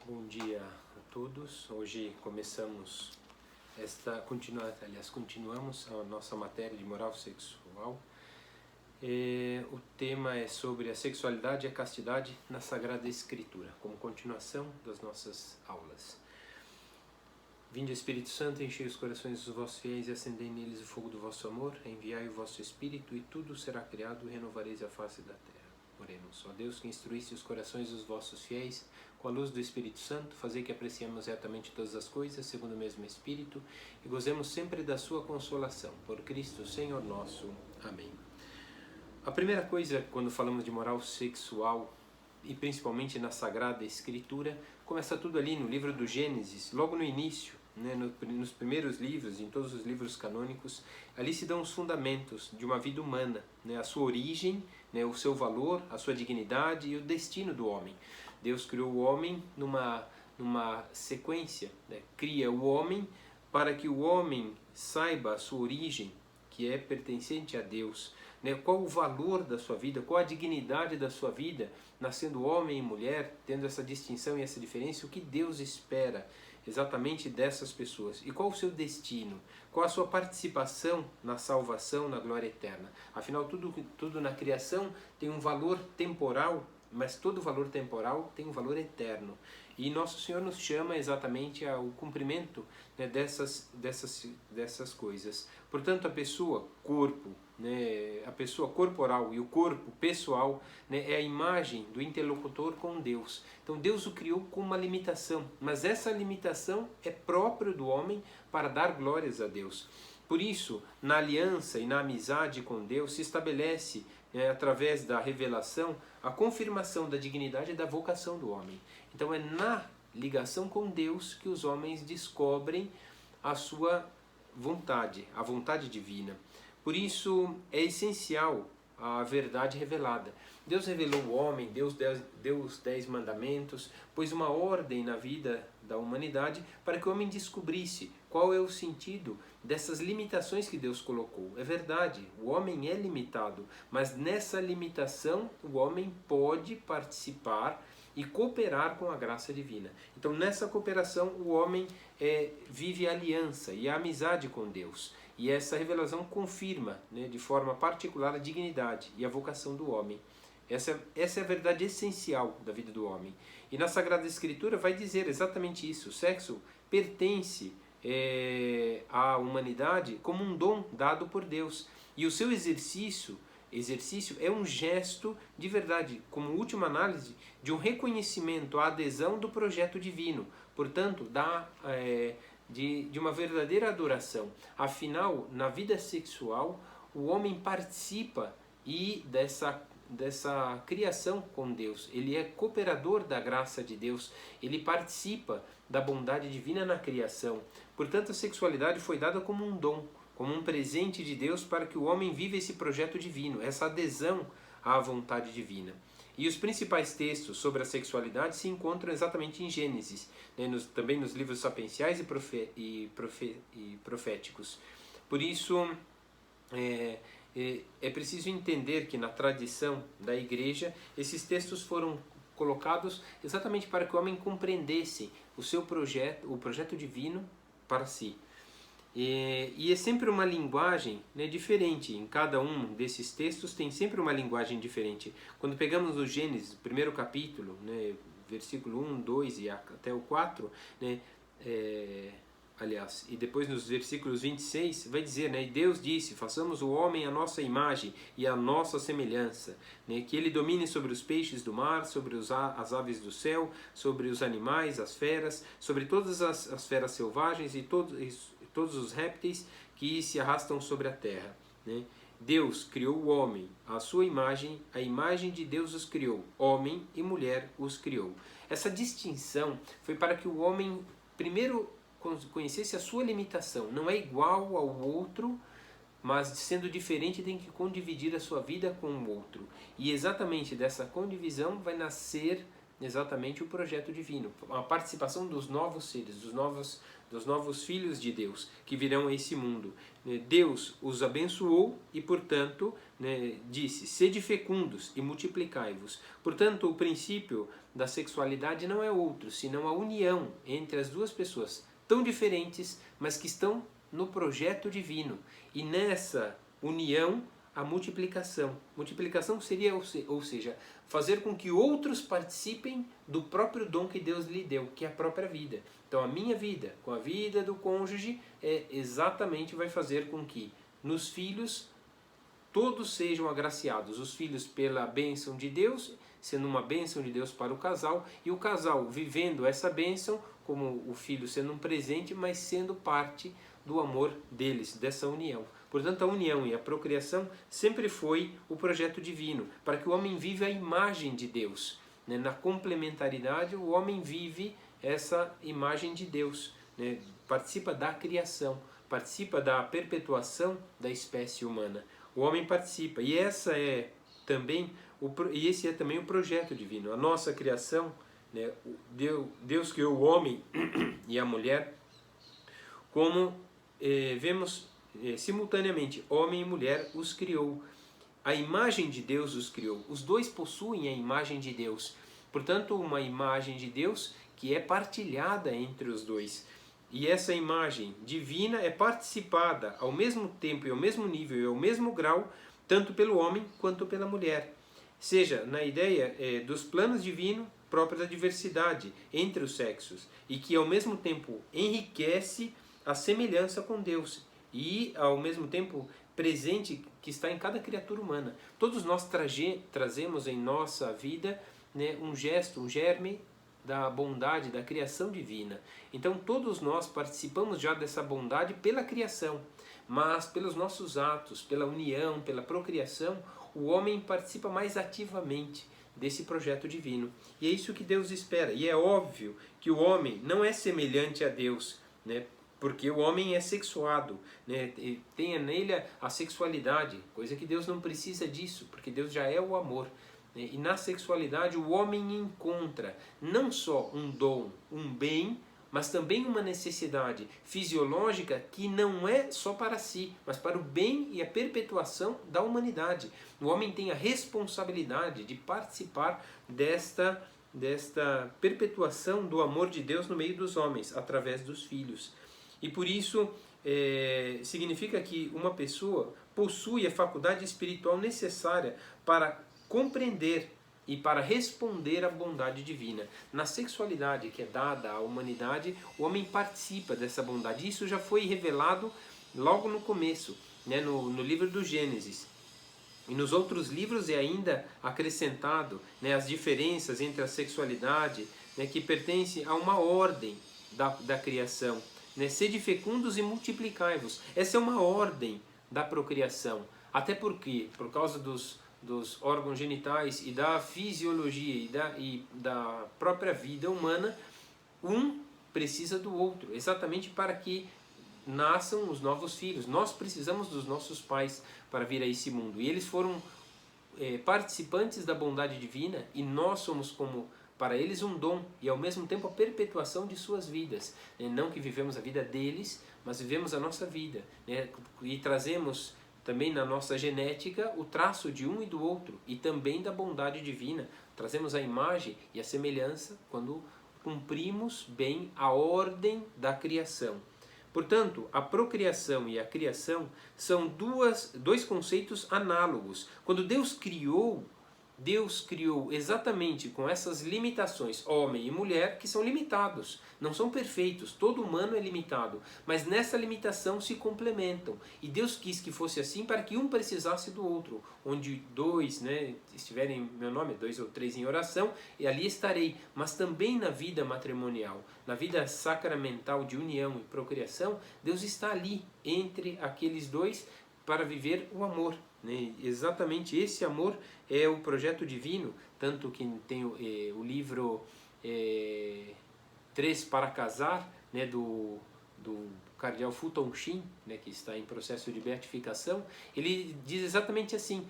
Bom dia a todos. Hoje continuamos a nossa matéria de moral sexual. O tema é sobre a sexualidade e a castidade na Sagrada Escritura, como continuação das nossas aulas. Vinde, Espírito Santo, enchei os corações dos vossos fiéis e acendei neles o fogo do vosso amor. Enviai o vosso Espírito e tudo será criado e renovareis a face da terra. Oremos. Ó Deus, que instruísse os corações dos vossos fiéis com a luz do Espírito Santo, fazei que apreciemos retamente todas as coisas segundo o mesmo Espírito e gozemos sempre da sua consolação. Por Cristo, Senhor nosso. Amém. A primeira coisa, quando falamos de moral sexual, e principalmente na Sagrada Escritura, começa tudo ali no livro do Gênesis, logo no início, nos primeiros livros, em todos os livros canônicos. Ali se dão os fundamentos de uma vida humana, a sua origem, o seu valor, a sua dignidade e o destino do homem. Deus criou o homem numa sequência, cria o homem para que o homem saiba a sua origem, que é pertencente a Deus, qual o valor da sua vida, qual a dignidade da sua vida, nascendo homem e mulher, tendo essa distinção e essa diferença, o que Deus espera exatamente dessas pessoas e qual o seu destino, qual a sua participação na salvação, na glória eterna. Afinal, tudo na criação tem um valor temporal, mas todo valor temporal tem um valor eterno. E Nosso Senhor nos chama exatamente ao cumprimento dessas coisas. Portanto, a pessoa corpo, a pessoa corporal e o corpo pessoal, é a imagem do interlocutor com Deus. Então Deus o criou com uma limitação, mas essa limitação é própria do homem para dar glórias a Deus. Por isso, na aliança e na amizade com Deus se estabelece, através da revelação, a confirmação da dignidade e da vocação do homem. Então é na ligação com Deus que os homens descobrem a sua vontade, a vontade divina. Por isso é essencial a verdade revelada. Deus revelou o homem, Deus deu os 10 mandamentos, pôs uma ordem na vida da humanidade para que o homem descobrisse qual é o sentido dessas limitações que Deus colocou. É verdade, o homem é limitado, mas nessa limitação o homem pode participar e cooperar com a graça divina. Então nessa cooperação o homem vive a aliança e a amizade com Deus. E essa revelação confirma, de forma particular, a dignidade e a vocação do homem. Essa é a verdade essencial da vida do homem. E na Sagrada Escritura vai dizer exatamente isso. O sexo pertence à humanidade como um dom dado por Deus. E o seu exercício é um gesto de verdade, como última análise, de um reconhecimento, a adesão do projeto divino. Portanto, de uma verdadeira adoração. Afinal, na vida sexual, o homem participa dessa criação com Deus. Ele é cooperador da graça de Deus. Ele participa da bondade divina na criação. Portanto, a sexualidade foi dada como um dom, como um presente de Deus para que o homem viva esse projeto divino, essa adesão à vontade divina. E os principais textos sobre a sexualidade se encontram exatamente em Gênesis, também nos livros sapienciais e proféticos. Por isso, é preciso entender que na tradição da Igreja, esses textos foram colocados exatamente para que o homem compreendesse o projeto divino para si. E é sempre uma linguagem diferente. Em cada um desses textos tem sempre uma linguagem diferente. Quando pegamos o Gênesis, primeiro capítulo, versículo 1, 2 e até o 4, aliás, e depois nos versículos 26, vai dizer, e Deus disse, façamos o homem à nossa imagem e à nossa semelhança, que ele domine sobre os peixes do mar, sobre as aves do céu, sobre os animais, as feras, sobre todas as feras selvagens e todos os répteis que se arrastam sobre a terra. Deus criou o homem à sua imagem, a imagem de Deus os criou, homem e mulher os criou. Essa distinção foi para que o homem primeiro conhecesse a sua limitação. Não é igual ao outro, mas sendo diferente tem que condividir a sua vida com o outro. E exatamente dessa condivisão vai nascer exatamente o projeto divino, a participação dos novos seres, dos novos filhos de Deus que virão a esse mundo. Deus os abençoou e, portanto, disse: sede fecundos e multiplicai-vos. Portanto, o princípio da sexualidade não é outro, senão a união entre as duas pessoas tão diferentes, mas que estão no projeto divino. E nessa união, a multiplicação. Multiplicação seria, ou seja, fazer com que outros participem do próprio dom que Deus lhe deu, que é a própria vida. Então a minha vida, com a vida do cônjuge, exatamente vai fazer com que nos filhos todos sejam agraciados. Os filhos pela bênção de Deus, sendo uma bênção de Deus para o casal, e o casal vivendo essa bênção como o filho sendo um presente, mas sendo parte do amor deles, dessa união. Portanto, a união e a procriação sempre foi o projeto divino, para que o homem viva a imagem de Deus. Na complementaridade, o homem vive essa imagem de Deus, participa da criação, participa da perpetuação da espécie humana. O homem participa, e esse é também o projeto divino. A nossa criação, Deus criou o homem e a mulher como vemos simultaneamente, homem e mulher os criou. A imagem de Deus os criou. Os dois possuem a imagem de Deus. Portanto, uma imagem de Deus que é partilhada entre os dois. E essa imagem divina é participada ao mesmo tempo e ao mesmo nível e ao mesmo grau, tanto pelo homem quanto pela mulher. Seja na ideia dos planos divinos próprios da diversidade entre os sexos, e que ao mesmo tempo enriquece a semelhança com Deus e ao mesmo tempo presente que está em cada criatura humana. Todos nós trazemos em nossa vida um gesto, um germe da bondade, da criação divina. Então todos nós participamos já dessa bondade pela criação, mas pelos nossos atos, pela união, pela procriação, o homem participa mais ativamente desse projeto divino. E é isso que Deus espera. E é óbvio que o homem não é semelhante a Deus, porque o homem é sexuado, tem nele a sexualidade, coisa que Deus não precisa disso, porque Deus já é o amor. E na sexualidade o homem encontra não só um dom, um bem, mas também uma necessidade fisiológica que não é só para si, mas para o bem e a perpetuação da humanidade. O homem tem a responsabilidade de participar desta perpetuação do amor de Deus no meio dos homens, através dos filhos. E por isso significa que uma pessoa possui a faculdade espiritual necessária para compreender e para responder à bondade divina. Na sexualidade que é dada à humanidade, o homem participa dessa bondade. Isso já foi revelado logo no começo, no livro do Gênesis. E nos outros livros é ainda acrescentado as diferenças entre a sexualidade, que pertence a uma ordem da criação. Sede fecundos e multiplicai-vos. Essa é uma ordem da procriação. Até porque, por causa dos órgãos genitais e da fisiologia e da própria vida humana, um precisa do outro, exatamente para que nasçam os novos filhos. Nós precisamos dos nossos pais para vir a esse mundo. E eles foram participantes da bondade divina, e nós somos como para eles um dom e ao mesmo tempo a perpetuação de suas vidas. Não que vivemos a vida deles, mas vivemos a nossa vida. E trazemos também na nossa genética o traço de um e do outro, e também da bondade divina. Trazemos a imagem e a semelhança quando cumprimos bem a ordem da criação. Portanto, a procriação e a criação são dois conceitos análogos. Quando Deus criou exatamente com essas limitações, homem e mulher, que são limitados, não são perfeitos, todo humano é limitado, mas nessa limitação se complementam. E Deus quis que fosse assim para que um precisasse do outro, onde dois estiverem em meu nome, 2 ou 3 em oração, e ali estarei. Mas também na vida matrimonial, na vida sacramental de união e procriação, Deus está ali entre aqueles dois para viver o amor. Exatamente esse amor é o projeto divino, tanto que tem o livro 3 para casar, do cardeal Fulton Sheen, né, que está em processo de beatificação, ele diz exatamente assim,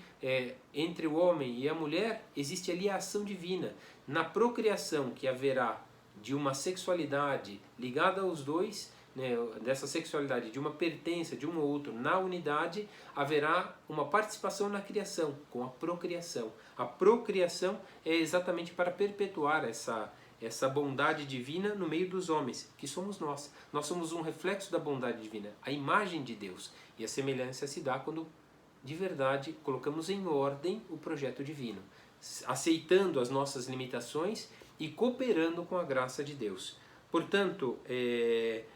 entre o homem e a mulher existe ali a ação divina. Na procriação que haverá de uma sexualidade ligada aos dois, né, dessa sexualidade, de uma pertença de um ou outro na unidade, haverá uma participação na criação, com a procriação. A procriação é exatamente para perpetuar essa bondade divina no meio dos homens, que somos nós. Nós somos um reflexo da bondade divina, a imagem de Deus. E a semelhança se dá quando, de verdade, colocamos em ordem o projeto divino, aceitando as nossas limitações e cooperando com a graça de Deus. Portanto,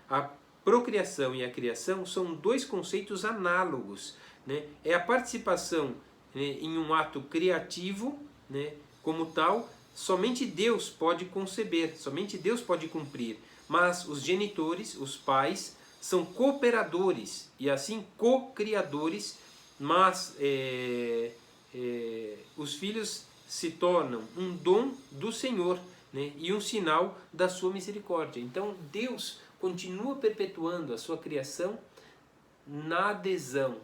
a procriação e a criação são dois conceitos análogos, né? É a participação, né, em um ato criativo, né, como tal. Somente Deus pode conceber, somente Deus pode cumprir, mas os genitores, os pais, são cooperadores e assim co-criadores, mas os filhos se tornam um dom do Senhor, né, e um sinal da sua misericórdia. Então Deus continua perpetuando a sua criação na adesão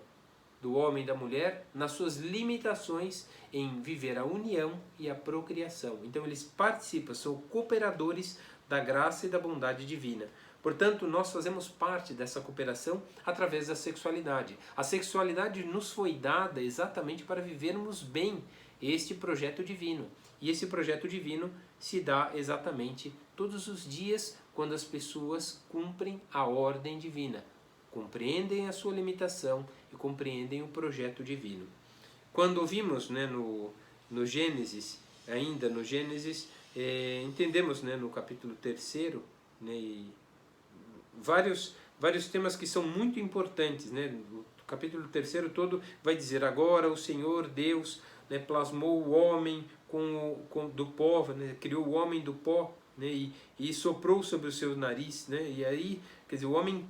do homem e da mulher, nas suas limitações em viver a união e a procriação. Então eles participam, são cooperadores da graça e da bondade divina. Portanto, nós fazemos parte dessa cooperação através da sexualidade. A sexualidade nos foi dada exatamente para vivermos bem este projeto divino. E esse projeto divino se dá exatamente todos os dias quando as pessoas cumprem a ordem divina, compreendem a sua limitação e compreendem o projeto divino. Quando ouvimos, né, no Gênesis, ainda no Gênesis, entendemos, né, no capítulo 3º, né, e vários temas que são muito importantes, né? O capítulo 3º todo vai dizer: agora o Senhor Deus, né, plasmou o homem do pó, né, criou o homem do pó, né, e soprou sobre o seu nariz, né, e aí, quer dizer, o homem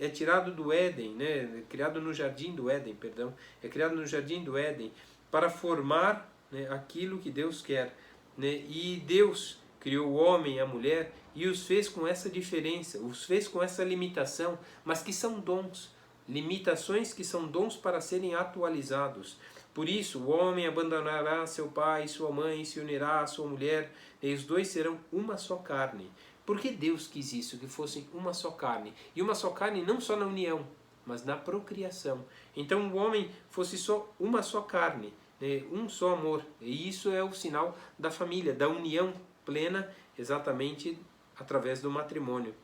é tirado do Éden, né, criado no jardim do Éden, perdão, é criado no jardim do Éden para formar, né, aquilo que Deus quer, né, e Deus criou o homem e a mulher e os fez com essa diferença, os fez com essa limitação, mas que são dons, limitações que são dons para serem atualizados. Por isso, o homem abandonará seu pai e sua mãe, se unirá à sua mulher, e os dois serão uma só carne. Por que Deus quis isso, que fossem uma só carne? E uma só carne não só na união, mas na procriação. Então o homem fosse só uma só carne, né, um só amor. E isso é o sinal da família, da união plena, exatamente através do matrimônio,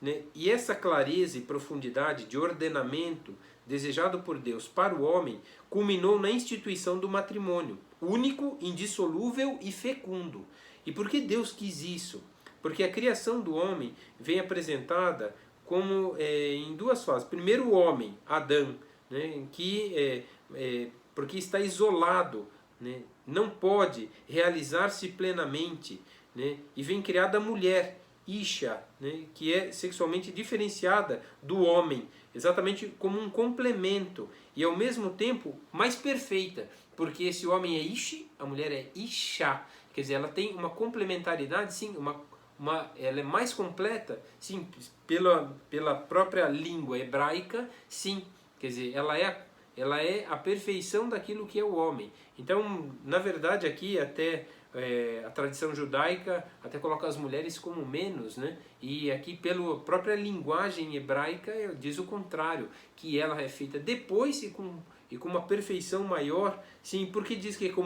né? E essa clareza e profundidade de ordenamento desejado por Deus para o homem culminou na instituição do matrimônio, único, indissolúvel e fecundo. E por que Deus quis isso? Porque a criação do homem vem apresentada como em duas fases. Primeiro o homem, Adão, né, porque está isolado, né, não pode realizar-se plenamente, né, e vem criada a mulher, Isha, né, que é sexualmente diferenciada do homem, exatamente como um complemento e ao mesmo tempo mais perfeita, porque esse homem é Ishi, a mulher é Isha, quer dizer, ela tem uma complementaridade, sim, ela é mais completa, sim, pela própria língua hebraica, sim, quer dizer, ela é a perfeição daquilo que é o homem. Então, na verdade, aqui até a tradição judaica até coloca as mulheres como menos, né? E aqui pela própria linguagem hebraica diz o contrário, que ela é feita depois e com uma perfeição maior. Sim, por que diz que é com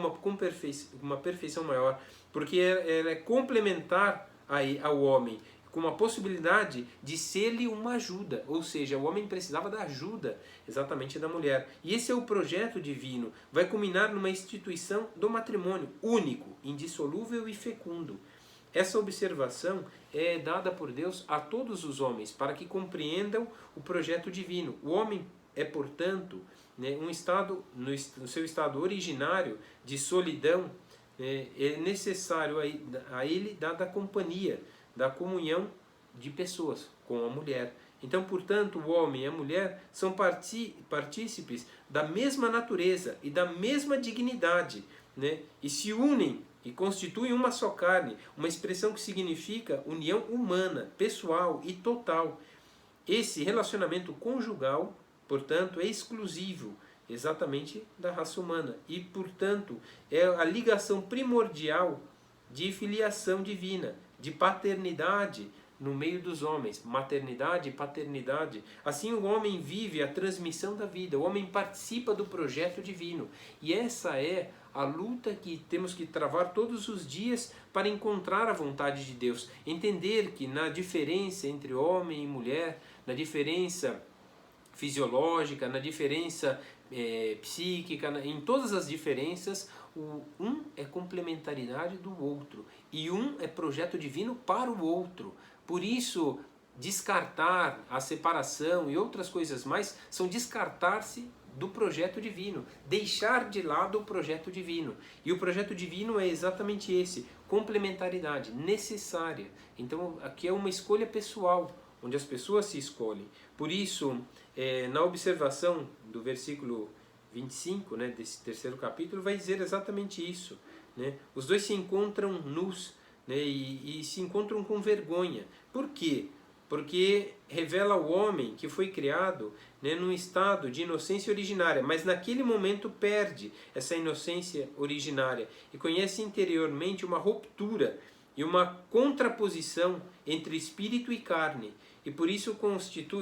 uma perfeição maior? Porque ela é complementar ao homem, com uma possibilidade de ser-lhe uma ajuda, ou seja, o homem precisava da ajuda exatamente da mulher. E esse é o projeto divino, vai culminar numa instituição do matrimônio, único, indissolúvel e fecundo. Essa observação é dada por Deus a todos os homens, para que compreendam o projeto divino. O homem é, portanto, né, um estado, no seu estado originário de solidão, é necessário a ele dada a companhia, da comunhão de pessoas com a mulher. Então, portanto, o homem e a mulher são partícipes da mesma natureza e da mesma dignidade, né? E se unem e constituem uma só carne, uma expressão que significa união humana, pessoal e total. Esse relacionamento conjugal, portanto, é exclusivo exatamente da raça humana e, portanto, é a ligação primordial de filiação divina, de paternidade no meio dos homens, maternidade e paternidade. Assim o homem vive a transmissão da vida, o homem participa do projeto divino. E essa é a luta que temos que travar todos os dias para encontrar a vontade de Deus. Entender que na diferença entre homem e mulher, na diferença fisiológica, na diferença psíquica, em todas as diferenças, um é complementaridade do outro e um é projeto divino para o outro. Por isso, descartar a separação e outras coisas mais são descartar-se do projeto divino, deixar de lado o projeto divino. E o projeto divino é exatamente esse, complementaridade necessária. Então aqui é uma escolha pessoal, onde as pessoas se escolhem. Por isso, na observação do versículo 25, né, desse terceiro capítulo, vai dizer exatamente isso. Né? Os dois se encontram nus, né, e se encontram com vergonha. Por quê? Porque revela o homem que foi criado, né, num estado de inocência originária, mas naquele momento perde essa inocência originária e conhece interiormente uma ruptura e uma contraposição entre espírito e carne. E por isso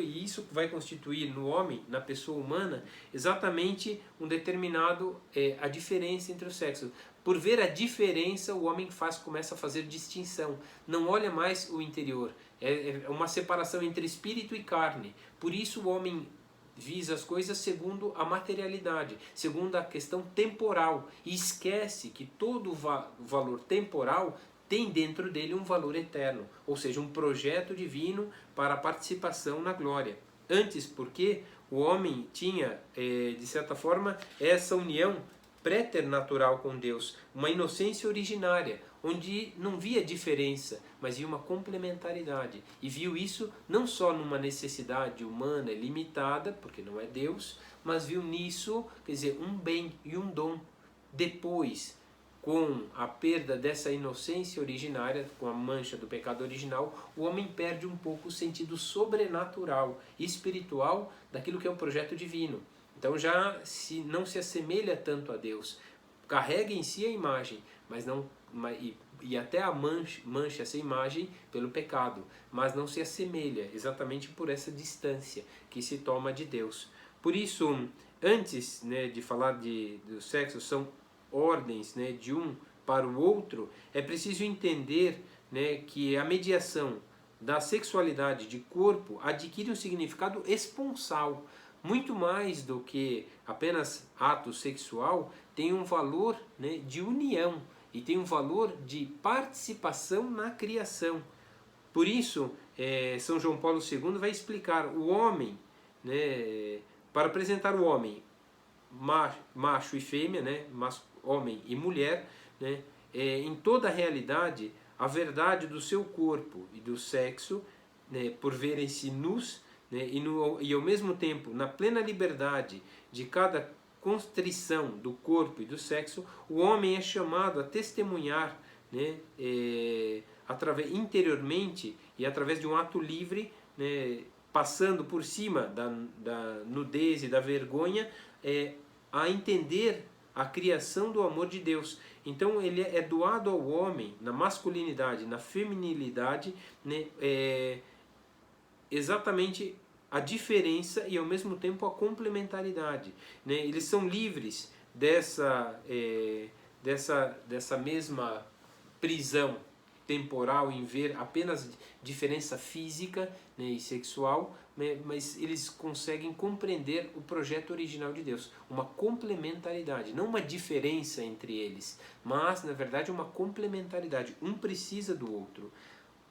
isso vai constituir no homem, na pessoa humana, exatamente um determinado, a diferença entre os sexos. Por ver a diferença, o homem começa a fazer distinção. Não olha mais o interior. É uma separação entre espírito e carne. Por isso o homem visa as coisas segundo a materialidade, segundo a questão temporal. E esquece que todo valor temporal tem dentro dele um valor eterno, ou seja, um projeto divino para a participação na glória. Antes, porque o homem tinha, de certa forma, essa união préternatural com Deus, uma inocência originária, onde não via diferença, mas via uma complementaridade. E viu isso não só numa necessidade humana limitada, porque não é Deus, mas viu nisso, quer dizer, um bem e um dom. Depois, com a perda dessa inocência originária, com a mancha do pecado original, o homem perde um pouco o sentido sobrenatural e espiritual daquilo que é um projeto divino. Então já não se assemelha tanto a Deus. Carrega em si a imagem, mas não, e até a mancha essa imagem pelo pecado, mas não se assemelha exatamente por essa distância que se toma de Deus. Por isso, antes, né, de falar do sexo, são ordens, né, de um para o outro, é preciso entender, né, que a mediação da sexualidade de corpo adquire um significado esponsal, muito mais do que apenas ato sexual, tem um valor, né, de união e tem um valor de participação na criação. Por isso, São João Paulo II vai explicar o homem, né, para apresentar o homem macho e fêmea, né, homem e mulher, né, em toda a realidade, a verdade do seu corpo e do sexo, né, por verem-se nus, né, e ao mesmo tempo, na plena liberdade de cada constrição do corpo e do sexo, o homem é chamado a testemunhar, né, interiormente e através de um ato livre, né, passando por cima da nudez e da vergonha, a entender a criação do amor de Deus. Então ele é doado ao homem na masculinidade, na feminilidade, né, exatamente a diferença e ao mesmo tempo a complementaridade, né? Eles são livres dessa mesma prisão temporal em ver apenas diferença física, né, e sexual, né, mas eles conseguem compreender o projeto original de Deus, uma complementaridade, não uma diferença entre eles, mas na verdade uma complementaridade, um precisa do outro.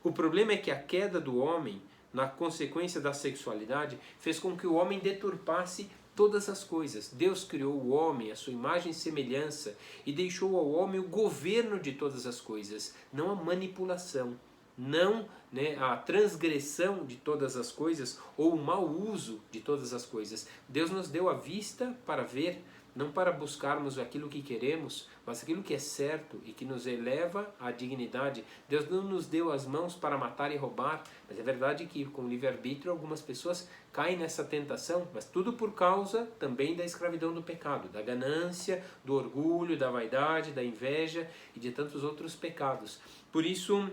O problema é que a queda do homem, na consequência da sexualidade, fez com que o homem deturpasse todas as coisas. Deus criou o homem, a sua imagem e semelhança, e deixou ao homem o governo de todas as coisas, não a manipulação, não, né, a transgressão de todas as coisas ou o mau uso de todas as coisas. Deus nos deu a vista para ver, não para buscarmos aquilo que queremos, mas aquilo que é certo e que nos eleva à dignidade. Deus não nos deu as mãos para matar e roubar, mas é verdade que com o livre-arbítrio algumas pessoas caem nessa tentação, mas tudo por causa também da escravidão do pecado, da ganância, do orgulho, da vaidade, da inveja e de tantos outros pecados. Por isso,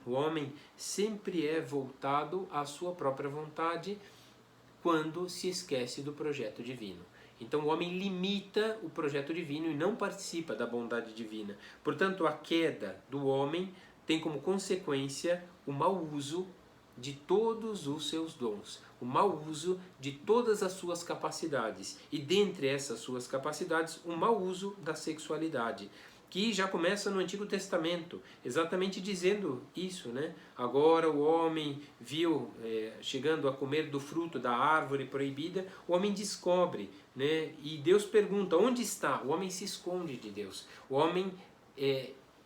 o homem sempre é voltado à sua própria vontade quando se esquece do projeto divino. Então o homem limita o projeto divino e não participa da bondade divina. Portanto, a queda do homem tem como consequência o mau uso de todos os seus dons, o mau uso de todas as suas capacidades, e dentre essas suas capacidades, o mau uso da sexualidade, que já começa no Antigo Testamento, exatamente dizendo isso, né? Agora o homem viu, chegando a comer do fruto da árvore proibida, o homem descobre, né? E Deus pergunta, onde está? O homem se esconde de Deus, o homem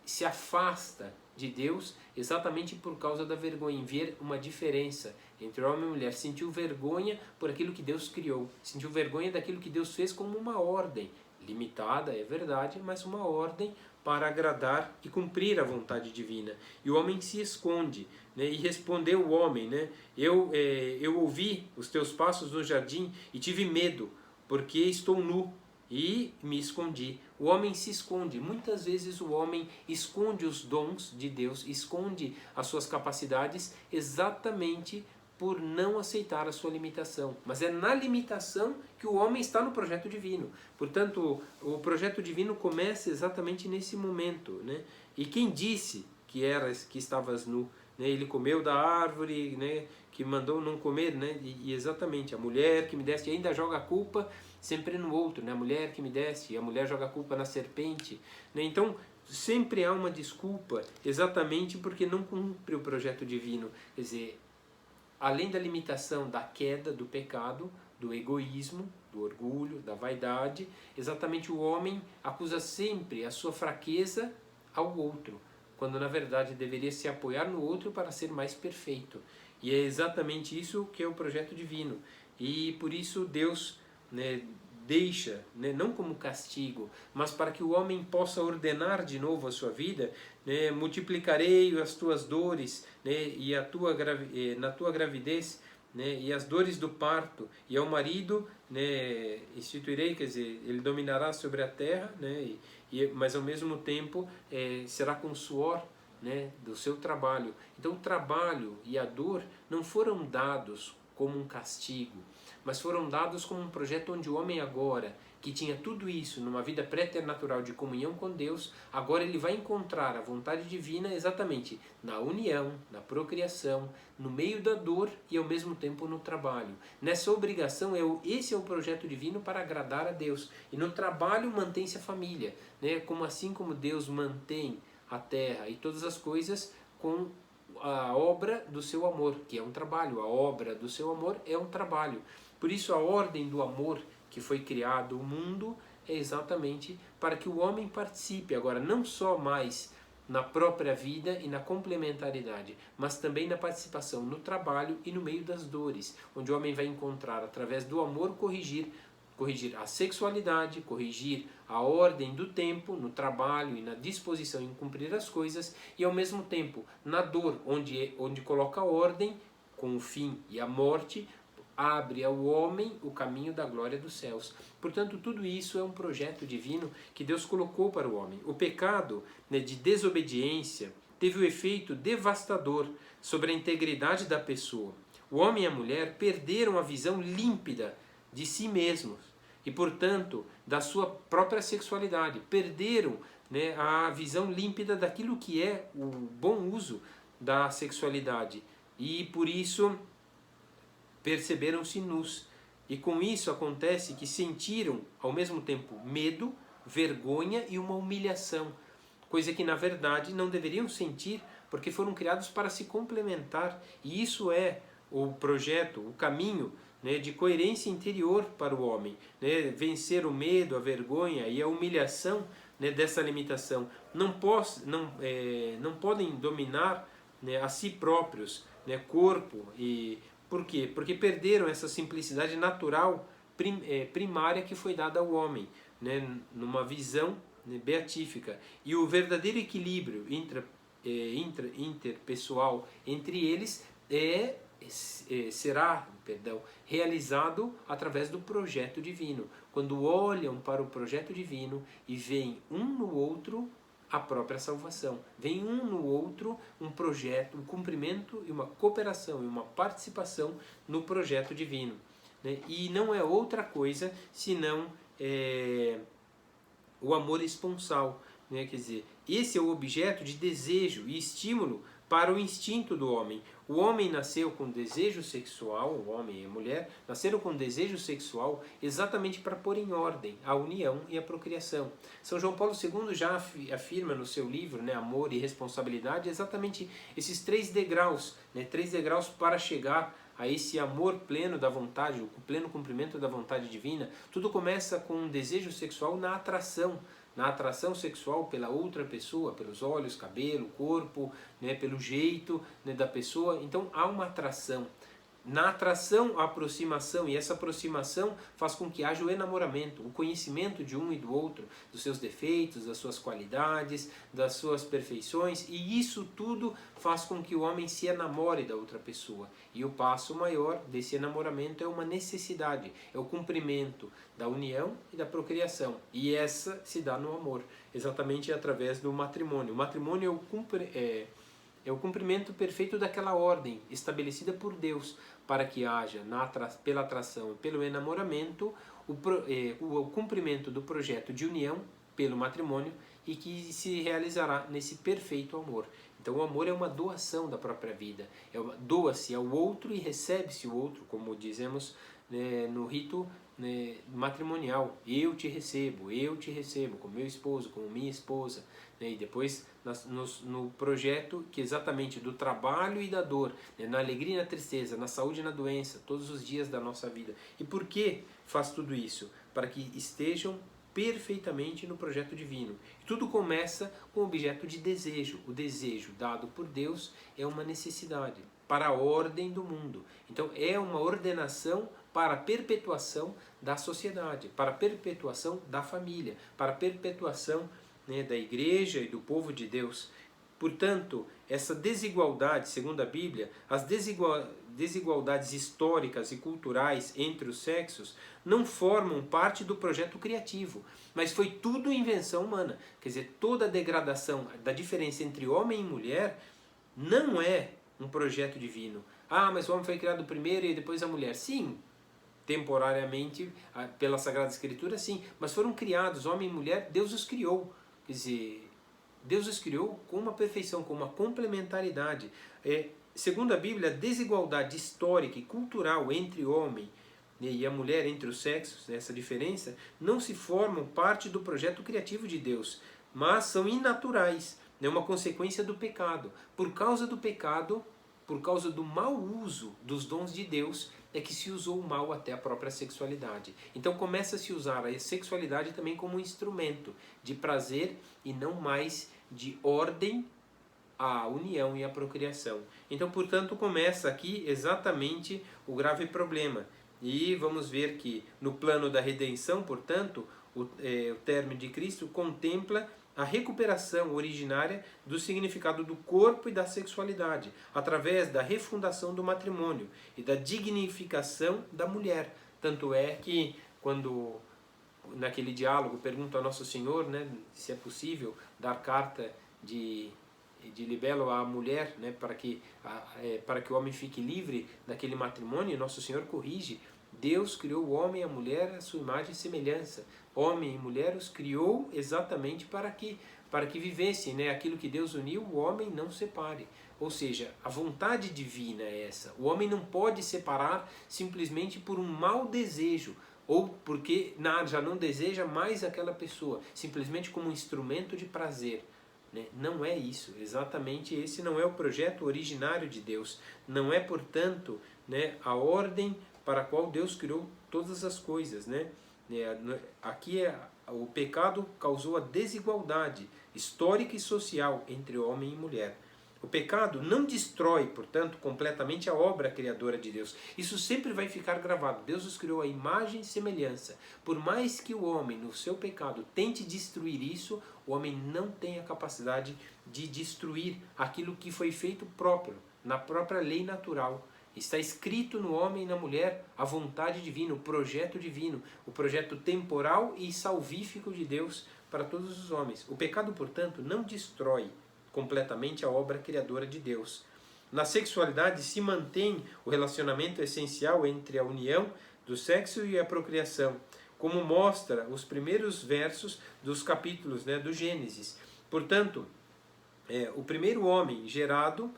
se afasta de Deus exatamente por causa da vergonha, em ver uma diferença entre homem e mulher. Sentiu vergonha por aquilo que Deus criou, sentiu vergonha daquilo que Deus fez como uma ordem, limitada, é verdade, mas uma ordem para agradar e cumprir a vontade divina. E o homem se esconde, né? E respondeu o homem, né? Eu ouvi os teus passos no jardim e tive medo, porque estou nu e me escondi. O homem se esconde. Muitas vezes o homem esconde os dons de Deus, esconde as suas capacidades exatamente por não aceitar a sua limitação. Mas é na limitação que o homem está no projeto divino. Portanto, o projeto divino começa exatamente nesse momento, né? E quem disse que estavas nu? Né? Ele comeu da árvore, né? Que mandou não comer, né? E exatamente, a mulher que me deste, ainda joga a culpa sempre no outro, né? A mulher que me deste, e a mulher joga a culpa na serpente, né? Então, sempre há uma desculpa, exatamente porque não cumpre o projeto divino. Quer dizer, além da limitação da queda, do pecado, do egoísmo, do orgulho, da vaidade, exatamente o homem acusa sempre a sua fraqueza ao outro, quando na verdade deveria se apoiar no outro para ser mais perfeito. E é exatamente isso que é o projeto divino. E por isso Deus, né, deixa, né, não como castigo, mas para que o homem possa ordenar de novo a sua vida, né, multiplicarei as tuas dores, né, e na tua gravidez, né, e as dores do parto, e ao marido, né, instituirei, quer dizer, ele dominará sobre a terra, né, mas ao mesmo tempo será com suor, né, do seu trabalho. Então o trabalho e a dor não foram dados como um castigo, mas foram dados como um projeto onde o homem agora, que tinha tudo isso numa vida preternatural de comunhão com Deus, agora ele vai encontrar a vontade divina exatamente na união, na procriação, no meio da dor e ao mesmo tempo no trabalho. Nessa obrigação, esse é o projeto divino para agradar a Deus. E no trabalho mantém-se a família, né? Assim como Deus mantém a terra e todas as coisas com a obra do seu amor, que é um trabalho. A obra do seu amor é um trabalho. Por isso a ordem do amor que foi criado o mundo é exatamente para que o homem participe agora não só mais na própria vida e na complementaridade, mas também na participação no trabalho e no meio das dores, onde o homem vai encontrar através do amor corrigir a sexualidade, corrigir a ordem do tempo no trabalho e na disposição em cumprir as coisas, e ao mesmo tempo na dor, onde coloca a ordem com o fim e a morte, abre ao homem o caminho da glória dos céus. Portanto, tudo isso é um projeto divino que Deus colocou para o homem. O pecado, né, de desobediência teve o efeito devastador sobre a integridade da pessoa. O homem e a mulher perderam a visão límpida de si mesmos e, portanto, da sua própria sexualidade. Perderam, né, a visão límpida daquilo que é o bom uso da sexualidade. E, por isso, perceberam-se nus. E com isso acontece que sentiram ao mesmo tempo medo, vergonha e uma humilhação, coisa que na verdade não deveriam sentir, porque foram criados para se complementar. E isso é o projeto, o caminho, né, de coerência interior para o homem, né, vencer o medo, a vergonha e a humilhação, né, dessa limitação. Não podem dominar, né, a si próprios, né, corpo e... Por quê? Porque perderam essa simplicidade natural primária que foi dada ao homem, né, numa visão, né, beatífica. E o verdadeiro equilíbrio interpessoal entre eles será realizado através do projeto divino. Quando olham para o projeto divino e veem um no outro a própria salvação. Vem um no outro um projeto, um cumprimento e uma cooperação e uma participação no projeto divino. Né? E não é outra coisa senão o amor esponsal. Né? Quer dizer, esse é o objeto de desejo e estímulo para o instinto do homem. O homem nasceu com desejo sexual, o homem e a mulher nasceram com desejo sexual exatamente para pôr em ordem a união e a procriação. São João Paulo II já afirma no seu livro, né, Amor e Responsabilidade, exatamente esses 3 degraus, né, 3 degraus para chegar a esse amor pleno da vontade, o pleno cumprimento da vontade divina. Tudo começa com um desejo sexual na atração sexual pela outra pessoa, pelos olhos, cabelo, corpo, né, pelo jeito, né, da pessoa. Então há uma atração. Na atração, a aproximação, e essa aproximação faz com que haja o enamoramento, o conhecimento de um e do outro, dos seus defeitos, das suas qualidades, das suas perfeições, e isso tudo faz com que o homem se enamore da outra pessoa. E o passo maior desse enamoramento é uma necessidade, é o cumprimento da união e da procriação. E essa se dá no amor, exatamente através do matrimônio. O matrimônio é o cumprimento perfeito daquela ordem estabelecida por Deus, para que haja, pela atração e pelo enamoramento, o cumprimento do projeto de união pelo matrimônio e que se realizará nesse perfeito amor. Então o amor é uma doação da própria vida, doa-se ao outro e recebe-se o outro, como dizemos, né, no rito, né, matrimonial. Eu te recebo como meu esposo, como minha esposa. Né, e depois no projeto que exatamente do trabalho e da dor, né, na alegria e na tristeza, na saúde e na doença, todos os dias da nossa vida. E por que faz tudo isso? Para que estejam perfeitamente no projeto divino. Tudo começa com o objeto de desejo. O desejo dado por Deus é uma necessidade para a ordem do mundo. Então é uma ordenação para a perpetuação da sociedade, para a perpetuação da família, para a perpetuação, né, da igreja e do povo de Deus. Portanto, essa desigualdade, segundo a Bíblia, as desigualdades históricas e culturais entre os sexos não formam parte do projeto criativo, mas foi tudo invenção humana. Quer dizer, toda a degradação da diferença entre homem e mulher não é um projeto divino. Ah, mas o homem foi criado primeiro e depois a mulher. Sim, temporariamente, pela Sagrada Escritura, sim, mas foram criados, homem e mulher, Deus os criou. Quer dizer, Deus os criou com uma perfeição, com uma complementaridade. Segundo a Bíblia, a desigualdade histórica e cultural entre o homem e a mulher, entre os sexos, essa diferença, não se formam parte do projeto criativo de Deus, mas são inaturais, é uma consequência do pecado. Por causa do pecado, por causa do mau uso dos dons de Deus, é que se usou o mal até a própria sexualidade. Então começa a se usar a sexualidade também como um instrumento de prazer e não mais de ordem à união e à procriação. Então, portanto, começa aqui exatamente o grave problema. E vamos ver que no plano da redenção, portanto, o término de Cristo contempla a recuperação originária do significado do corpo e da sexualidade, através da refundação do matrimônio e da dignificação da mulher. Tanto é que, quando naquele diálogo pergunta a Nosso Senhor, né, se é possível dar carta de libelo à mulher, né, para que o homem fique livre daquele matrimônio, Nosso Senhor corrige. Deus criou o homem e a mulher à sua imagem e semelhança. Homem e mulher os criou exatamente para que vivessem, né? Aquilo que Deus uniu, o homem não separe. Ou seja, a vontade divina é essa. O homem não pode separar simplesmente por um mau desejo, ou porque já não deseja mais aquela pessoa, simplesmente como um instrumento de prazer. Né? Não é isso. Exatamente esse não é o projeto originário de Deus. Não é, portanto, né, a ordem para a qual Deus criou todas as coisas, né? Aqui o pecado causou a desigualdade histórica e social entre homem e mulher. O pecado não destrói, portanto, completamente a obra criadora de Deus. Isso sempre vai ficar gravado. Deus os criou à imagem e semelhança. Por mais que o homem, no seu pecado, tente destruir isso, o homem não tem a capacidade de destruir aquilo que foi feito próprio, na própria lei natural. Está escrito no homem e na mulher a vontade divina, o projeto divino, o projeto temporal e salvífico de Deus para todos os homens. O pecado, portanto, não destrói completamente a obra criadora de Deus. Na sexualidade se mantém o relacionamento essencial entre a união do sexo e a procriação, como mostra os primeiros versos dos capítulos, do Gênesis. Portanto, o primeiro homem gerado,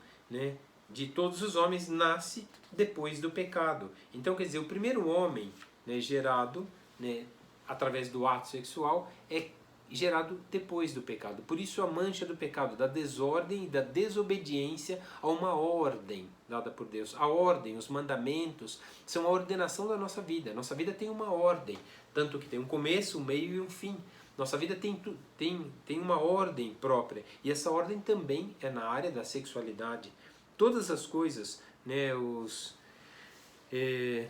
de todos os homens, nasce depois do pecado. Então, quer dizer, o primeiro homem, gerado, através do ato sexual, é gerado depois do pecado. Por isso a mancha do pecado, da desordem e da desobediência a uma ordem dada por Deus. A ordem, os mandamentos, são a ordenação da nossa vida. Nossa vida tem uma ordem, tanto que tem um começo, um meio e um fim. Nossa vida tem uma ordem própria, e essa ordem também é na área da sexualidade. Todas as coisas,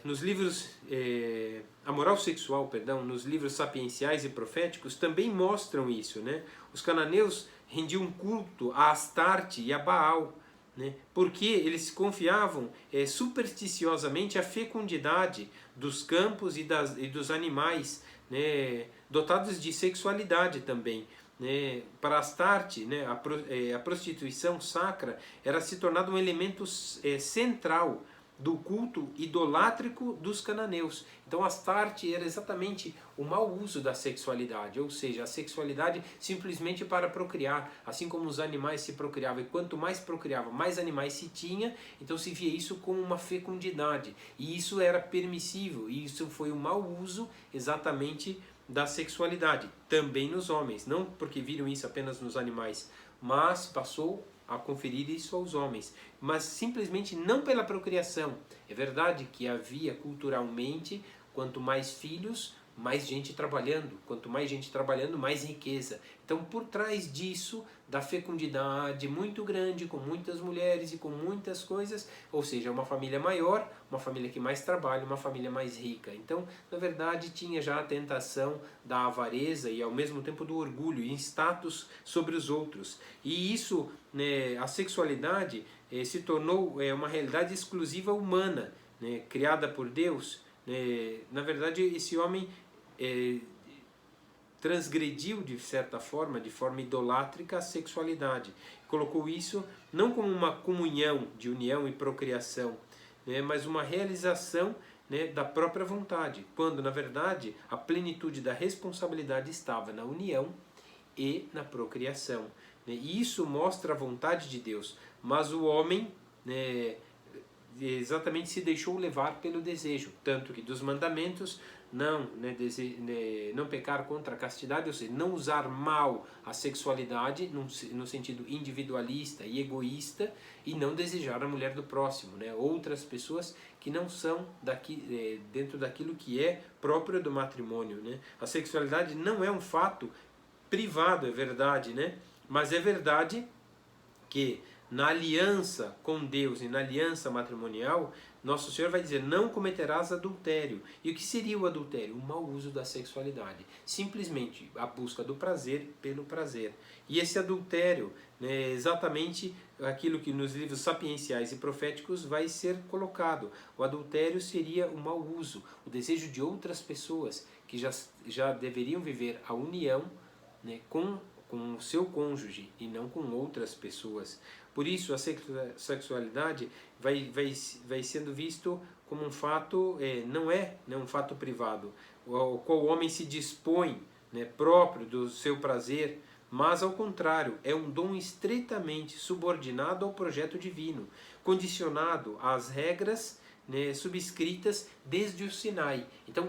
nos livros, a moral sexual, perdão, nos livros sapienciais e proféticos também mostram isso, Os cananeus rendiam culto a Astarte e a Baal, porque eles confiavam supersticiosamente a fecundidade dos campos e dos animais, dotados de sexualidade também. Para Astarte, a prostituição sacra era se tornado um elemento central do culto idolátrico dos cananeus. Então Astarte era exatamente o mau uso da sexualidade, ou seja, a sexualidade simplesmente para procriar, assim como os animais se procriavam, e quanto mais procriava, mais animais se tinha, então se via isso como uma fecundidade, e isso era permissível, e isso foi um mau uso exatamente da sexualidade, também nos homens, não porque viram isso apenas nos animais, mas passou a conferir isso aos homens, mas simplesmente não pela procriação. É verdade que havia culturalmente, quanto mais filhos, mais gente trabalhando, quanto mais gente trabalhando, mais riqueza. Então, por trás disso, da fecundidade muito grande, com muitas mulheres e com muitas coisas, ou seja, uma família maior, uma família que mais trabalha, uma família mais rica. Então, na verdade, tinha já a tentação da avareza e ao mesmo tempo do orgulho em status sobre os outros. E isso, a sexualidade se tornou uma realidade exclusiva humana, criada por Deus. Na verdade, esse homem transgrediu de certa forma, de forma idolátrica, a sexualidade. Colocou isso não como uma comunhão de união e procriação, mas uma realização da própria vontade, quando na verdade a plenitude da responsabilidade estava na união e na procriação. E isso mostra a vontade de Deus, mas o homem exatamente se deixou levar pelo desejo, tanto que dos mandamentos não pecar contra a castidade, ou seja, não usar mal a sexualidade no sentido individualista e egoísta, e não desejar a mulher do próximo, outras pessoas que não são dentro daquilo que é próprio do matrimônio. A sexualidade não é um fato privado, é verdade, mas é verdade que na aliança com Deus e na aliança matrimonial, Nosso Senhor vai dizer, não cometerás adultério. E o que seria o adultério? O mau uso da sexualidade. Simplesmente a busca do prazer pelo prazer. E esse adultério, é exatamente aquilo que nos livros sapienciais e proféticos vai ser colocado. O adultério seria o mau uso, o desejo de outras pessoas que já deveriam viver a união, com o seu cônjuge e não com outras pessoas. Por isso a sexualidade vai sendo visto como um fato, não é um fato privado, ao qual o homem se dispõe, próprio do seu prazer, mas ao contrário, é um dom estreitamente subordinado ao projeto divino, condicionado às regras, subscritas desde o Sinai. Então,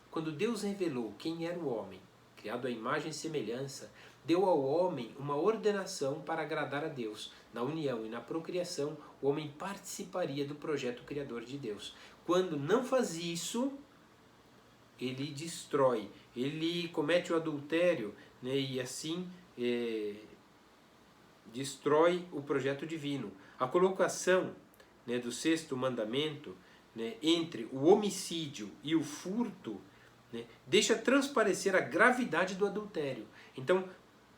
quando Deus revelou quem era o homem, criado à imagem e semelhança, deu ao homem uma ordenação para agradar a Deus. Na união e na procriação, o homem participaria do projeto criador de Deus. Quando não faz isso, ele destrói, ele comete o adultério, e assim destrói o projeto divino. A colocação, né, do sexto mandamento, né, entre o homicídio e o furto, né, deixa transparecer a gravidade do adultério. Então,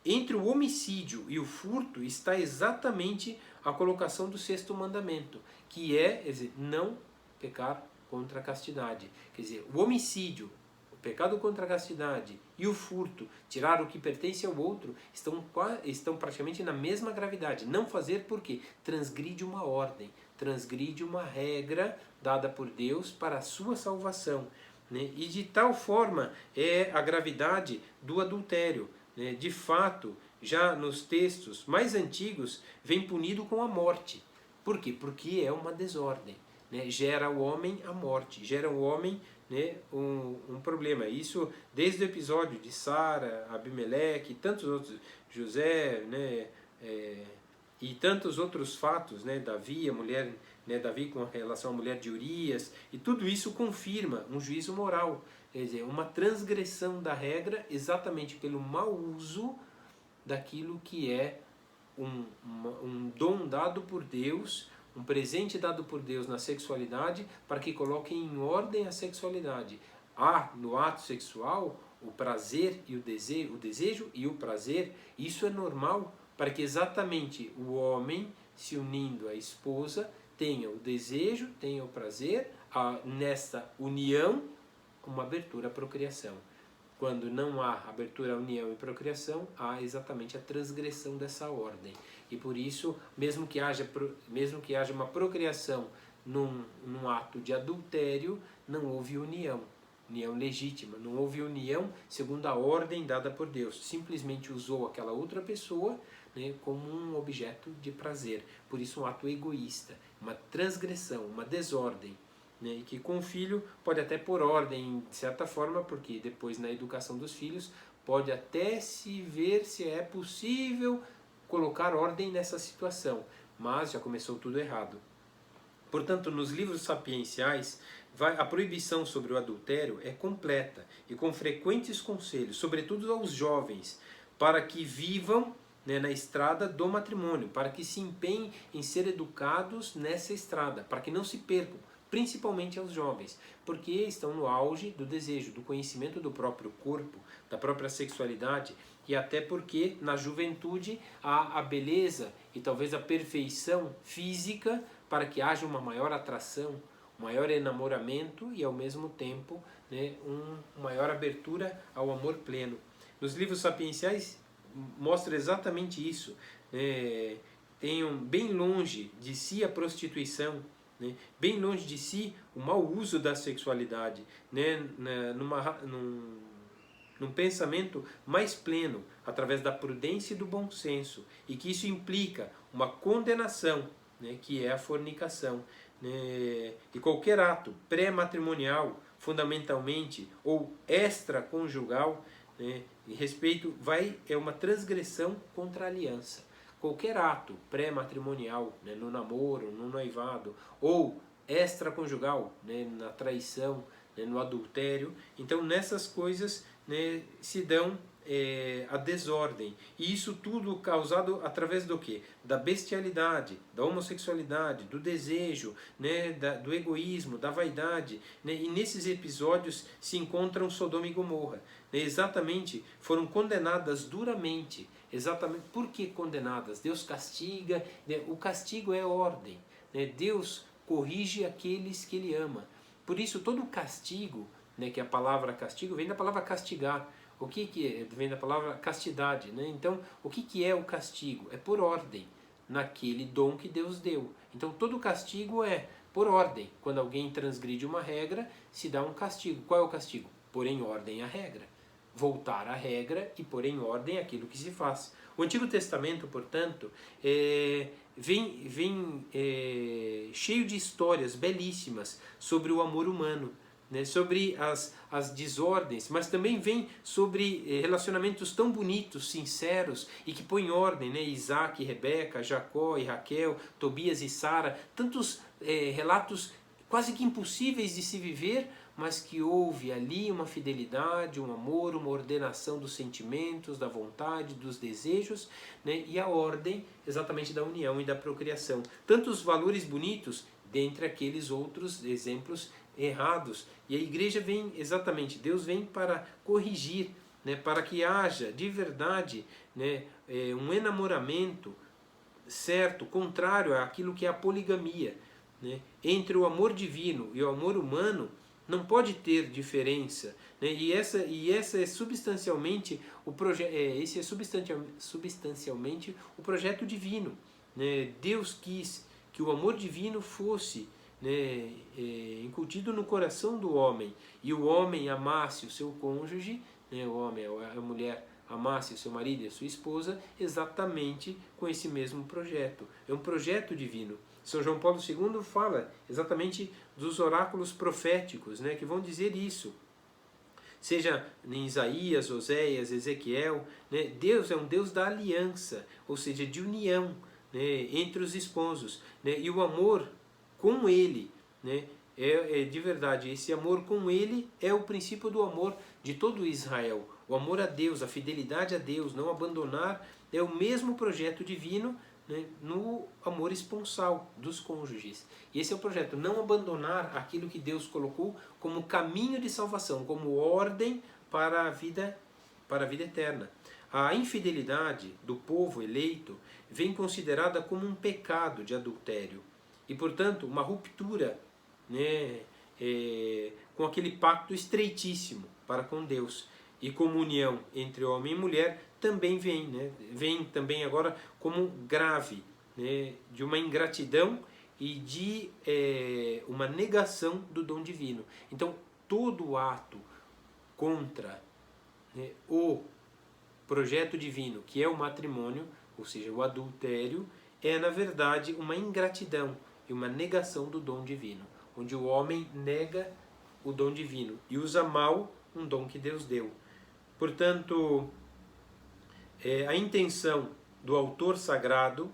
entre o homicídio e o furto está exatamente a colocação do sexto mandamento, que é, quer dizer, não pecar contra a castidade. Quer dizer, o homicídio, o pecado contra a castidade e o furto, tirar o que pertence ao outro, estão praticamente na mesma gravidade. Não fazer porque transgride uma ordem, transgride uma regra dada por Deus para a sua salvação, né? E de tal forma é a gravidade do adultério. De fato, já nos textos mais antigos, vem punido com a morte. Por quê? Porque é uma desordem. Né? Gera o homem a morte, gera o homem, né, um problema. Isso desde o episódio de Sara, Abimeleque, tantos outros, José, né, e tantos outros fatos, né, Davi, a mulher, né, Davi com relação à mulher de Urias, e tudo isso confirma um juízo moral. Quer dizer, uma transgressão da regra exatamente pelo mau uso daquilo que é um dom dado por Deus, um presente dado por Deus na sexualidade, para que coloque em ordem a sexualidade. Há no ato sexual o prazer e o desejo e o prazer, isso é normal, para que exatamente o homem, se unindo à esposa, tenha o desejo, tenha o prazer, nesta união, uma abertura à procriação. Quando não há abertura à união e procriação, há exatamente a transgressão dessa ordem. E por isso, mesmo que haja uma procriação num ato de adultério, não houve união legítima, não houve união segundo a ordem dada por Deus. Simplesmente usou aquela outra pessoa, né, como um objeto de prazer. Por isso um ato egoísta, uma transgressão, uma desordem. Né, e que com o filho pode até pôr ordem de certa forma, porque depois na educação dos filhos pode até se ver se é possível colocar ordem nessa situação, mas já começou tudo errado. Portanto, nos livros sapienciais, a proibição sobre o adultério é completa e com frequentes conselhos, sobretudo aos jovens, para que vivam, né, na estrada do matrimônio, para que se empenhem em ser educados nessa estrada, para que não se percam, principalmente aos jovens, porque estão no auge do desejo, do conhecimento do próprio corpo, da própria sexualidade, e até porque na juventude há a beleza e talvez a perfeição física para que haja uma maior atração, um maior enamoramento e ao mesmo tempo, né, uma maior abertura ao amor pleno. Nos livros sapienciais mostra exatamente isso. Tenham bem longe de si a prostituição, né? Bem longe de si o mau uso da sexualidade, né? Num pensamento mais pleno, através da prudência e do bom senso, e que isso implica uma condenação, né? Que é a fornicação, né? E qualquer ato pré-matrimonial, fundamentalmente, ou extraconjugal, né? Em respeito, é uma transgressão contra a aliança. Qualquer ato pré-matrimonial, né, no namoro, no noivado, ou extraconjugal, né, na traição, né, no adultério, então nessas coisas, né, se dão a desordem. E isso tudo causado através do quê? Da bestialidade, da homossexualidade, do desejo, né, do egoísmo, da vaidade. Né, e nesses episódios se encontram Sodoma e Gomorra. Né, exatamente, foram condenadas duramente. Exatamente. Por que condenadas? Deus castiga, né? O castigo é ordem, né? Deus corrige aqueles que Ele ama. Por isso todo castigo, né, que a palavra castigo vem da palavra castigar. O que é? Vem da palavra castidade, né? Então o que é o castigo? É por ordem, naquele dom que Deus deu. Então todo castigo é por ordem. Quando alguém transgride uma regra, se dá um castigo. Qual é o castigo? Pôr em ordem a regra. Voltar à regra e pôr em ordem aquilo que se faz. O Antigo Testamento, portanto, vem cheio de histórias belíssimas sobre o amor humano, né, sobre as desordens, mas também vem sobre relacionamentos tão bonitos, sinceros e que põem ordem, né? Isaac e Rebeca, Jacó e Raquel, Tobias e Sara, tantos relatos quase que impossíveis de se viver, mas que houve ali uma fidelidade, um amor, uma ordenação dos sentimentos, da vontade, dos desejos, né? E a ordem exatamente da união e da procriação. Tantos valores bonitos dentre aqueles outros exemplos errados. E a igreja vem exatamente, Deus vem para corrigir, né? Para que haja de verdade, né? Um enamoramento certo, contrário àquilo que é a poligamia, né? Entre o amor divino e o amor humano não pode ter diferença, né? E essa é substancialmente o projeto, esse é substancialmente o projeto divino, né? Deus quis que o amor divino fosse, né, incutido no coração do homem, e o homem amasse o seu cônjuge, né, o homem, a mulher amasse o seu marido e a sua esposa exatamente com esse mesmo projeto. É um projeto divino. São João Paulo II fala exatamente dos oráculos proféticos, né, que vão dizer isso. Seja em Isaías, Oséias, Ezequiel, né, Deus é um Deus da aliança, ou seja, de união, né, entre os esposos, né, e o amor com Ele, né, é de verdade, esse amor com Ele é o princípio do amor de todo Israel. O amor a Deus, a fidelidade a Deus, não abandonar, é o mesmo projeto divino, né, no amor esponsal dos cônjuges. E esse é o projeto, não abandonar aquilo que Deus colocou como caminho de salvação, como ordem para a vida eterna. A infidelidade do povo eleito vem considerada como um pecado de adultério e, portanto, uma ruptura, né, com aquele pacto estreitíssimo para com Deus. E comunhão entre homem e mulher também vem, né? Vem também agora como grave, né? De uma ingratidão e de uma negação do dom divino. Então, todo ato contra, né, o projeto divino, que é o matrimônio, ou seja, o adultério, é na verdade uma ingratidão e uma negação do dom divino, onde o homem nega o dom divino e usa mal um dom que Deus deu. Portanto, a intenção do autor sagrado,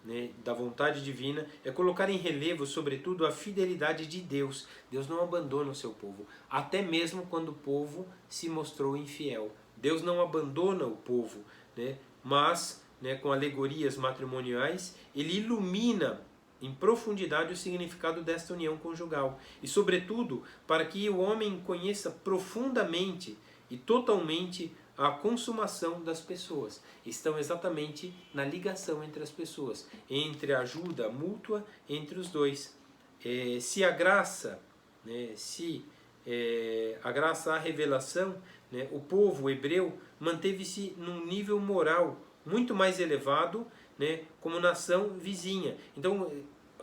né, da vontade divina, é colocar em relevo, sobretudo, a fidelidade de Deus. Deus não abandona o seu povo, até mesmo quando o povo se mostrou infiel. Deus não abandona o povo, né, mas, né, com alegorias matrimoniais, ele ilumina em profundidade o significado desta união conjugal. E, sobretudo, para que o homem conheça profundamente e totalmente a consumação das pessoas. Estão exatamente na ligação entre as pessoas, entre a ajuda mútua entre os dois. Se a graça, né, a graça à revelação, né, o povo hebreu manteve-se num nível moral muito mais elevado, né, como nação vizinha. Então,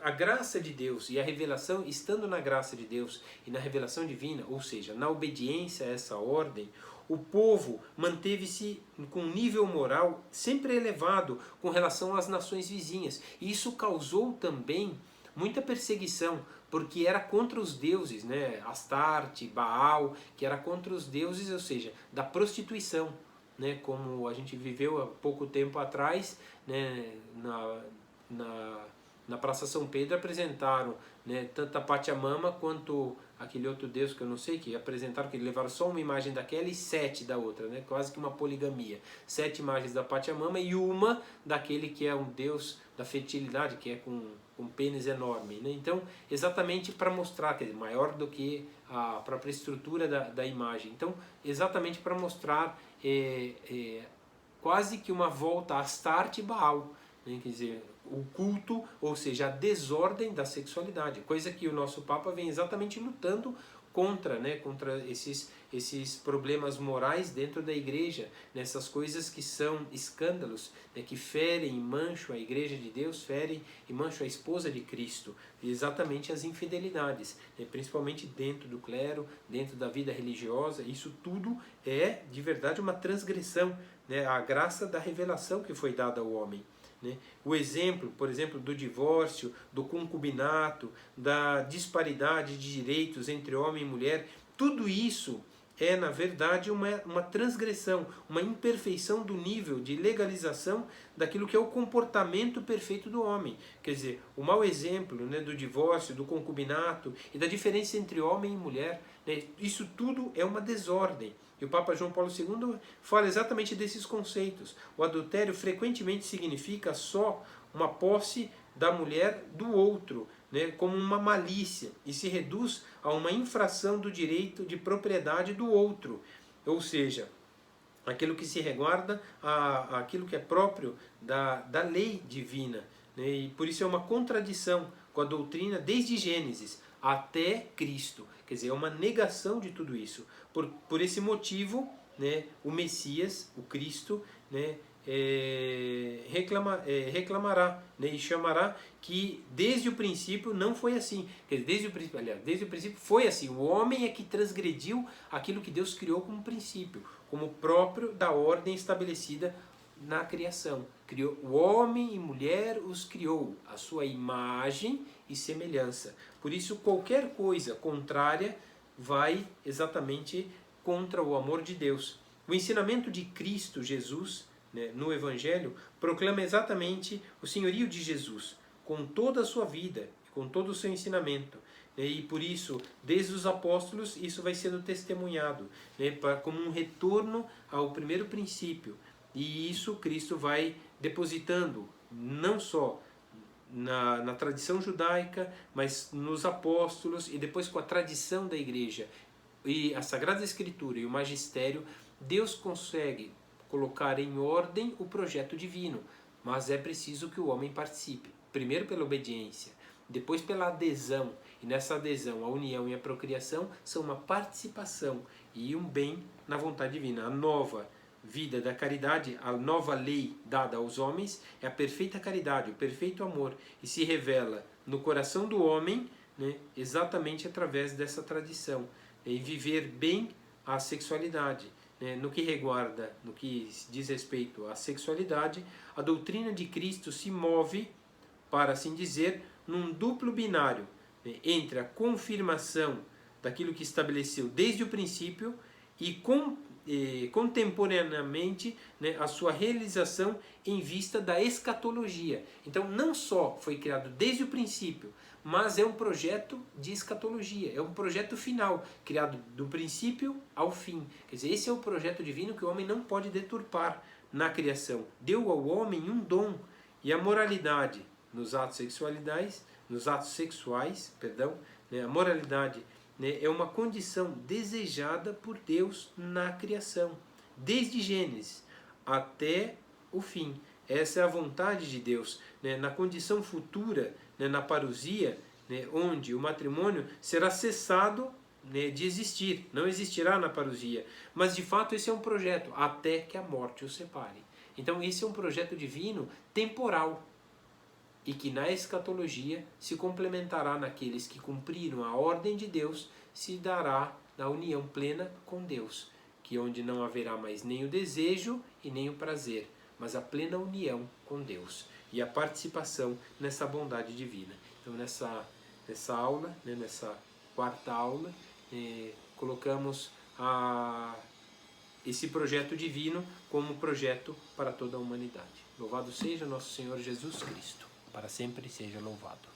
a graça de Deus e a revelação, estando na graça de Deus e na revelação divina, ou seja, na obediência a essa ordem, o povo manteve-se com um nível moral sempre elevado com relação às nações vizinhas. E isso causou também muita perseguição, porque era contra os deuses, né? Astarte, Baal, que era contra os deuses, ou seja, da prostituição, né? Como a gente viveu há pouco tempo atrás, né? Na Praça São Pedro apresentaram, né, tanto a Pachamama quanto aquele outro deus que eu não sei, que apresentaram, que levaram só uma imagem daquela e 7 da outra, né, quase que uma poligamia. 7 imagens da Pachamama e uma daquele que é um deus da fertilidade, que é com pênis enorme, né? Então, exatamente para mostrar, quer dizer, maior do que a própria estrutura da imagem. Então, exatamente para mostrar quase que uma volta a Astarte e Baal, né? Quer dizer, o culto, ou seja, a desordem da sexualidade, coisa que o nosso Papa vem exatamente lutando contra, né, contra esses problemas morais dentro da igreja, nessas coisas que são escândalos, né, que ferem e mancham a igreja de Deus, ferem e mancham a esposa de Cristo, exatamente as infidelidades, né, principalmente dentro do clero, dentro da vida religiosa. Isso tudo é de verdade uma transgressão, né, à graça da revelação que foi dada ao homem. O exemplo, por exemplo, do divórcio, do concubinato, da disparidade de direitos entre homem e mulher, tudo isso é, na verdade, uma transgressão, uma imperfeição do nível de legalização daquilo que é o comportamento perfeito do homem. Quer dizer, o mau exemplo, né, do divórcio, do concubinato e da diferença entre homem e mulher, né, isso tudo é uma desordem. E o Papa João Paulo II fala exatamente desses conceitos. O adultério frequentemente significa só uma posse da mulher do outro, né, como uma malícia, e se reduz a uma infração do direito de propriedade do outro, ou seja, aquilo que se reguarda aquilo que é próprio da lei divina, né, e por isso é uma contradição com a doutrina desde Gênesis até Cristo, quer dizer, é uma negação de tudo isso. Por esse motivo, né, o Messias, o Cristo, né, reclamará, né, e chamará que desde o princípio não foi assim. Quer dizer, desde o princípio foi assim. O homem é que transgrediu aquilo que Deus criou como princípio, como próprio da ordem estabelecida na criação. Criou o homem e mulher, os criou a sua imagem e semelhança. Por isso, qualquer coisa contrária vai exatamente contra o amor de Deus. O ensinamento de Cristo Jesus, né, no Evangelho, proclama exatamente o senhorio de Jesus, com toda a sua vida, com todo o seu ensinamento. E por isso, desde os apóstolos, isso vai sendo testemunhado, né, como um retorno ao primeiro princípio. E isso Cristo vai depositando, não só na tradição judaica, mas nos apóstolos e depois com a tradição da igreja. E a Sagrada Escritura e o magistério, Deus consegue colocar em ordem o projeto divino, mas é preciso que o homem participe, primeiro pela obediência, depois pela adesão, e nessa adesão a união e a procriação são uma participação e um bem na vontade divina. A nova vida da caridade, a nova lei dada aos homens é a perfeita caridade, o perfeito amor, e se revela no coração do homem, né, exatamente através dessa tradição, e viver bem a sexualidade. No que reguarda, no que diz respeito à sexualidade, a doutrina de Cristo se move, para assim dizer, num duplo binário, né, entre a confirmação daquilo que estabeleceu desde o princípio e contemporaneamente, né, a sua realização em vista da escatologia. Então não só foi criado desde o princípio, mas é um projeto de escatologia, é um projeto final, criado do princípio ao fim. Quer dizer, esse é o projeto divino que o homem não pode deturpar na criação. Deu ao homem um dom, e a moralidade nos atos sexuais, né, a moralidade, né, é uma condição desejada por Deus na criação, desde Gênesis até o fim. Essa é a vontade de Deus, né, na condição futura, né, na parousia, né, onde o matrimônio será cessado, né, de existir, não existirá na parousia, mas de fato esse é um projeto, até que a morte os separe. Então esse é um projeto divino temporal, e que na escatologia se complementará naqueles que cumpriram a ordem de Deus, se dará na união plena com Deus, que onde não haverá mais nem o desejo e nem o prazer, mas a plena união com Deus e a participação nessa bondade divina. Então nessa aula, né, nessa quarta aula, colocamos esse projeto divino como projeto para toda a humanidade. Louvado seja nosso Senhor Jesus Cristo. Para sempre seja louvado.